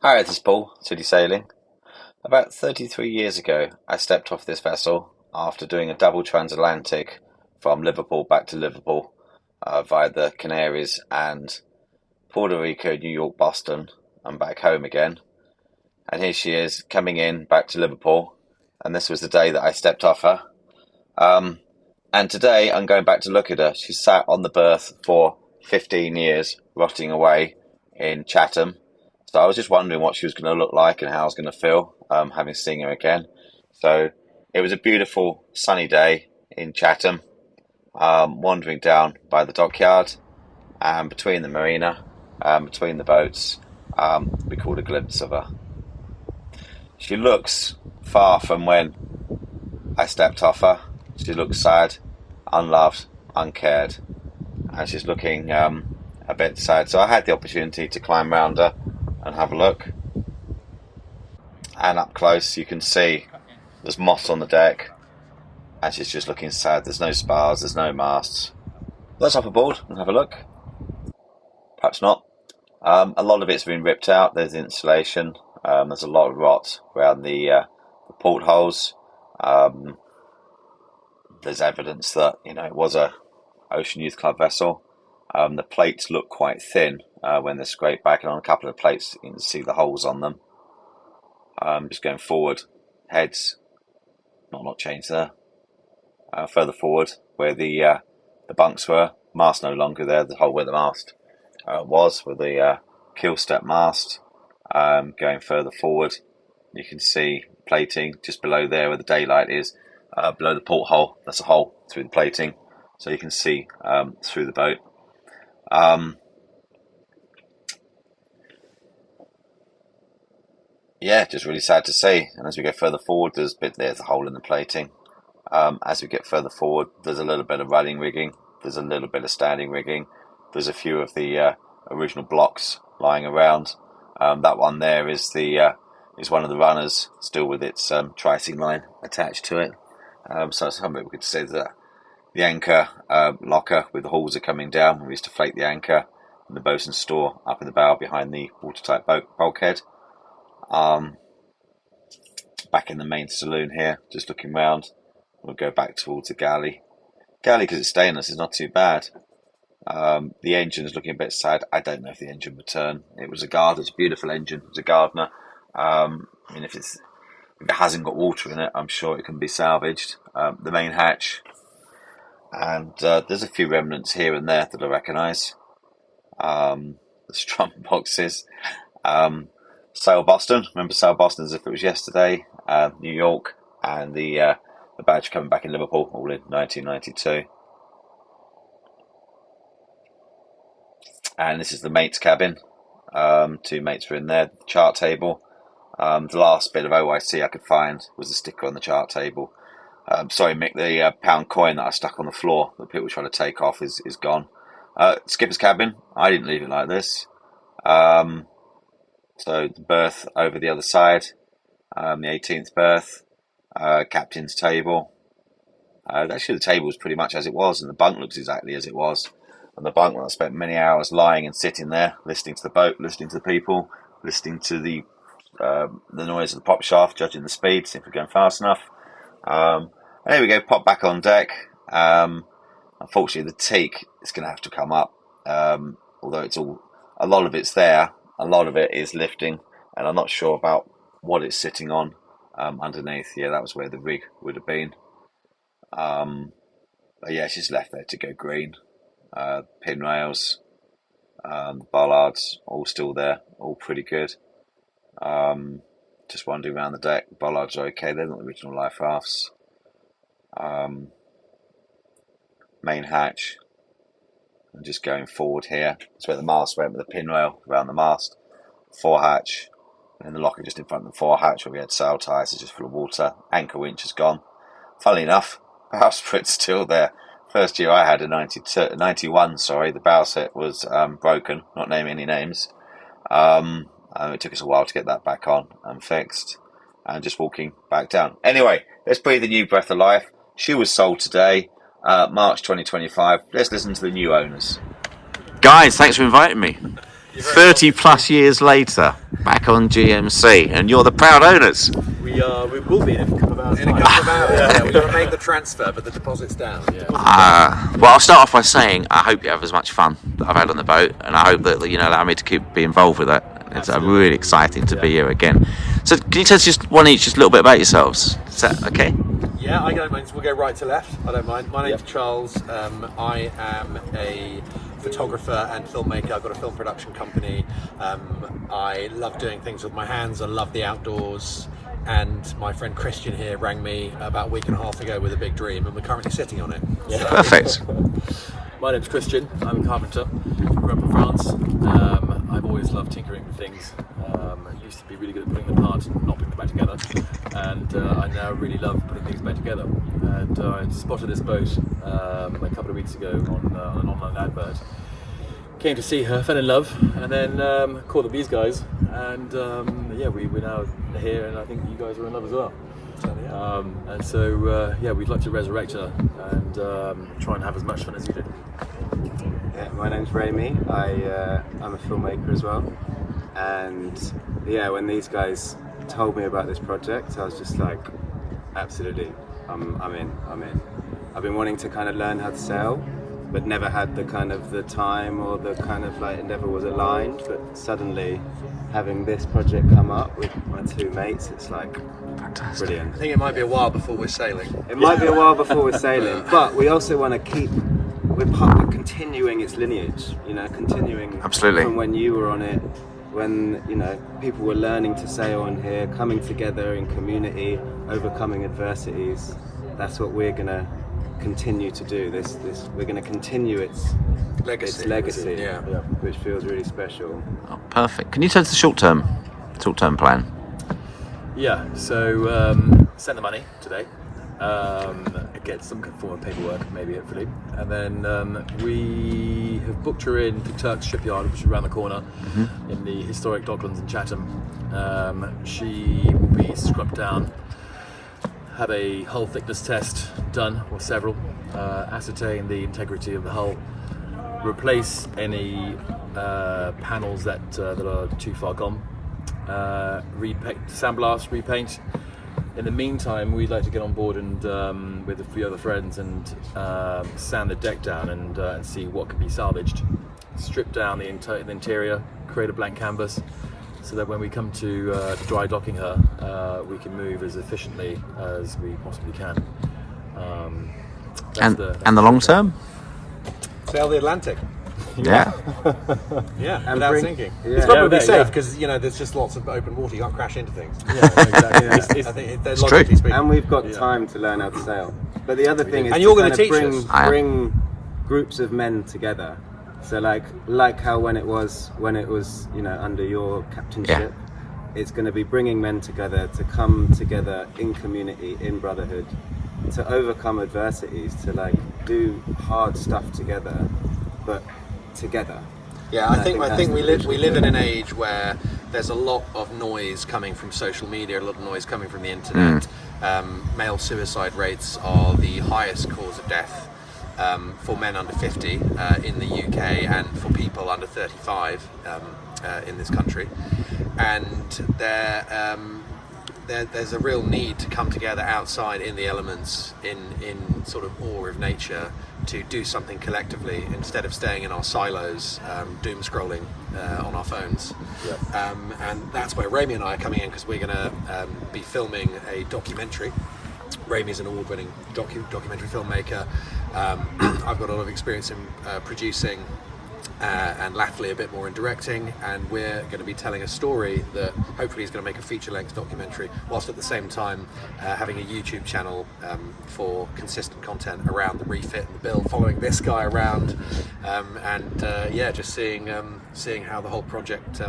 Hi, this is Paul, City Sailing. About 33 years ago, I stepped off this vessel after doing a double transatlantic from Liverpool back to Liverpool via the Canaries and Puerto Rico, New York, Boston, and back home again. And here she is coming in back to Liverpool, and this was the day that I stepped off her. Um, and today I'm going back to look at her. She's sat on the berth for 15 years, rotting away in Chatham. So I was just wondering what she was going to look like and how I was going to feel having seen her again. So it was a beautiful sunny day in Chatham, wandering down by the dockyard and between the marina, between the boats, we caught a glimpse of her. She looks far from when I stepped off her. She looks sad, unloved, uncared, and she's looking a bit sad. So I had the opportunity to climb round her and have a look. And up close, you can see there's moss on the deck, and she's just looking sad. There's no spars, there's no masts. Let's hop aboard and have a look. Perhaps not. A lot of it's been ripped out. There's insulation. There's a lot of rot around the portholes. Um, there's evidence that it was a Ocean Youth Club vessel. The plates look quite thin when they're scraped back, and on a couple of plates you can see the holes on them. Just going forward, heads not changed there. Further forward, where the bunks were, mast no longer there. The hole where the mast was, with the keel step mast. Going further forward, you can see plating just below there where the daylight is. Below the porthole, that's a hole through the plating, so you can see through the boat. Yeah, just really sad to see. And as we go further forward, there's a hole in the plating. As we get further forward, there's a little bit of running rigging. There's a little bit of standing rigging. There's a few of the original blocks lying around. That one there is one of the runners, still with its tricing line attached to it. So some of it we could say that the anchor locker with the hawser coming down. We used to flake the anchor in the bosun's store up in the bow behind the watertight bulkhead. Um, Back in the main saloon here, just looking round. We'll go back towards the galley. Galley, because it's stainless, is not too bad. The engine is looking a bit sad. I don't know if the engine would turn. It was a Gardner. It's a beautiful engine. It's a Gardner. I mean, if it hasn't got water in it, I'm sure it can be salvaged. The main hatch, and there's a few remnants here and there that I recognise. The strump boxes. Sail Boston. Remember Sail Boston as if it was yesterday. New York, and the badge coming back in Liverpool, all in 1992. And this is the mate's cabin. Two mates were in there. The chart table. The last bit of OIC I could find was a sticker on the chart table. Sorry, Mick, the pound coin that I stuck on the floor that people were trying to take off is gone. Skipper's cabin. I didn't leave it like this. So the berth over the other side. The 18th berth. Captain's table. Actually, the table was pretty much as it was, and the bunk looks exactly as it was. And the bunk, well, I spent many hours lying and sitting there, listening to the boat, listening to the people, listening to the noise of the pop shaft, judging the speed, see if we're going fast enough. And there we go, pop back on deck. Unfortunately, the teak is going to have to come up. Although a lot of it's there, a lot of it is lifting, and I'm not sure about what it's sitting on underneath. Yeah, that was where the rig would have been. But yeah, she's left there to go green. Pin rails, bollards, all still there, all pretty good. Just wandering around the deck. Bollards are okay, they're not the original life rafts. Main hatch, and just going forward here. That's where the mast went with the pin rail around the mast. Fore hatch, and then the locker just in front of the fore hatch where we had sail ties, is just full of water. Anchor winch is gone. Funnily enough, bowsprit's still there. First year I had a 91, the bow set was broken, not naming any names. It took us a while to get that back on and fixed, and just walking back down. Anyway, let's breathe a new breath of life. She was sold today, March 2025. Let's listen to the new owners. Guys, thanks for inviting me. 30 plus years later, back on GMC, and you're the proud owners. We will be in a couple of hours. In a couple of hours, yeah. We've got to make the transfer, but the deposit's down. Yeah. Well, I'll start off by saying I hope you have as much fun that I've had on the boat, and I hope that allow me to be involved with that. It's really exciting to be here again. So, can you tell us just one each, just a little bit about yourselves? Is that okay? Yeah, I don't mind. We'll go right to left. I don't mind. My name's Charles. I am a photographer and filmmaker. I've got a film production company. I love doing things with my hands. I love the outdoors. And my friend Christian here rang me about a week and a half ago with a big dream, and we're currently sitting on it. Yeah. Perfect. My name's Christian. I'm a carpenter. Grew up in France. I've always loved tinkering with things. I used to be really good at putting them apart and not putting them back together. And I now really love putting things back together. And I spotted this boat a couple of weeks ago on an online advert. Came to see her, fell in love, and then caught up with these guys. And we're now here, and I think you guys are in love as well. And so we'd like to resurrect her and try and have as much fun as you did. Yeah, my name's Rami. I'm a filmmaker as well, and when these guys told me about this project, I was just like, absolutely, I'm in. I've been wanting to kind of learn how to sail, but never had the time or the it never was aligned. But suddenly, having this project come up with my two mates, it's like fantastic. Brilliant. I think it might be a while before we're sailing. It might be a while before we're sailing, but we also want to keep. We're continuing its lineage, continuing Absolutely. From when you were on it, when people were learning to sail on here, coming together in community, overcoming adversities. That's what we're gonna continue to do. We're gonna continue its legacy, yeah, which feels really special. Oh, perfect. Can you tell us the short-term plan? Yeah. So send the money today. Get some form of paperwork, maybe, hopefully, and then we have booked her in to Turk's shipyard, which is around the corner, in the historic Docklands in Chatham. She will be scrubbed down, have a hull thickness test done, or several, ascertain the integrity of the hull, replace any panels that are too far gone, repaint, sandblast, repaint. In the meantime, we'd like to get on board and with a few other friends and sand the deck down and see what can be salvaged. Strip down the interior, create a blank canvas, so that when we come to dry docking her, we can move as efficiently as we possibly can. And the long term? Sail the Atlantic. Yeah. Yeah, and without sinking. Yeah. It's probably Yeah, safe because there's just lots of open water. You can't crash into things. Yeah, exactly. I think It's logically true. speaking. And we've got time to learn how to sail. But the other thing is And you're to gonna kind of teach us. bring groups of men together. So like how when it was under your captainship, it's going to be bringing men together to come together in community, in brotherhood, to overcome adversities, to do hard stuff together, but together. Yeah, I think we live in an age where there's a lot of noise coming from social media, a lot of noise coming from the internet. Male suicide rates are the highest cause of death for men under 50 in the UK and for people under 35 in this country. And there's a real need to come together outside in the elements, in sort of awe of nature, to do something collectively instead of staying in our silos, doom scrolling on our phones. Yep. And that's where Rami and I are coming in, because we're going to be filming a documentary. Rami's an award-winning documentary filmmaker. I've got a lot of experience in producing and latterly a bit more in directing, and we're going to be telling a story that hopefully is going to make a feature-length documentary, whilst at the same time having a YouTube channel for consistent content around the refit and the build, following this guy around, just seeing how the whole project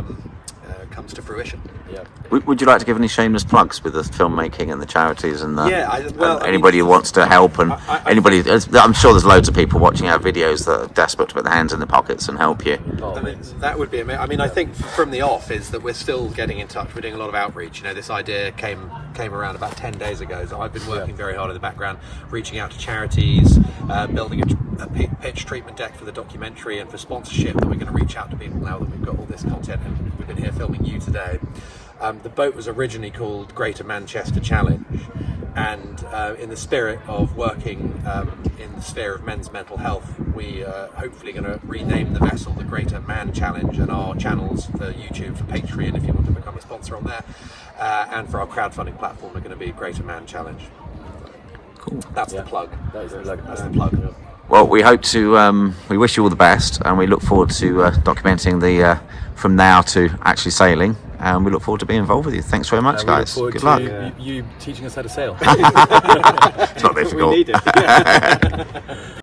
comes to fruition. Yeah. Would you like to give any shameless plugs with the filmmaking and the charities and anybody who I wants to help, and anybody? I'm sure there's loads of people watching our videos that are desperate to put their hands in their pockets and help you. That would be amazing. I mean, I think from the off is that we're still getting in touch. We're doing a lot of outreach. This idea came around about 10 days ago. So I've been working very hard in the background, reaching out to charities, building a pitch treatment deck for the documentary and for sponsorship, that we're going to reach out to people now that we've got all this content and we've been here filming you today. The boat was originally called Greater Manchester Challenge, and in the spirit of working in the sphere of men's mental health, we are hopefully going to rename the vessel the Greater Man Challenge, and our channels for YouTube, for Patreon if you want to become a sponsor on there, and for our crowdfunding platform are going to be Greater Man Challenge. Cool. That's the plug. That's the plug. Well, we hope to. We wish you all the best, and we look forward to documenting the from now to actually sailing. And we look forward to being involved with you. Thanks very much, guys. Good luck. You teaching us how to sail. It's not difficult. We need it.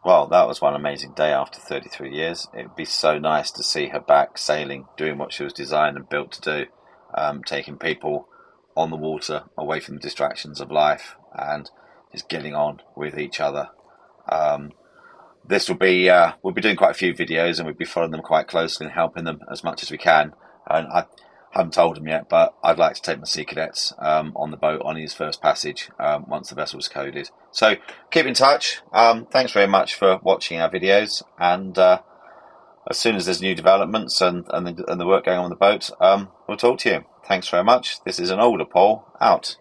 Well, that was one amazing day after 33 years. It would be so nice to see her back sailing, doing what she was designed and built to do, taking people on the water away from the distractions of life and just getting on with each other. This will be we'll be doing quite a few videos, and we'll be following them quite closely and helping them as much as we can. And I haven't told them yet, but I'd like to take my sea cadets on the boat on his first passage once the vessel's coded. So keep in touch. Thanks very much for watching our videos, and as soon as there's new developments and the work going on the boat, we'll talk to you. Thanks very much. This is an older Paul out.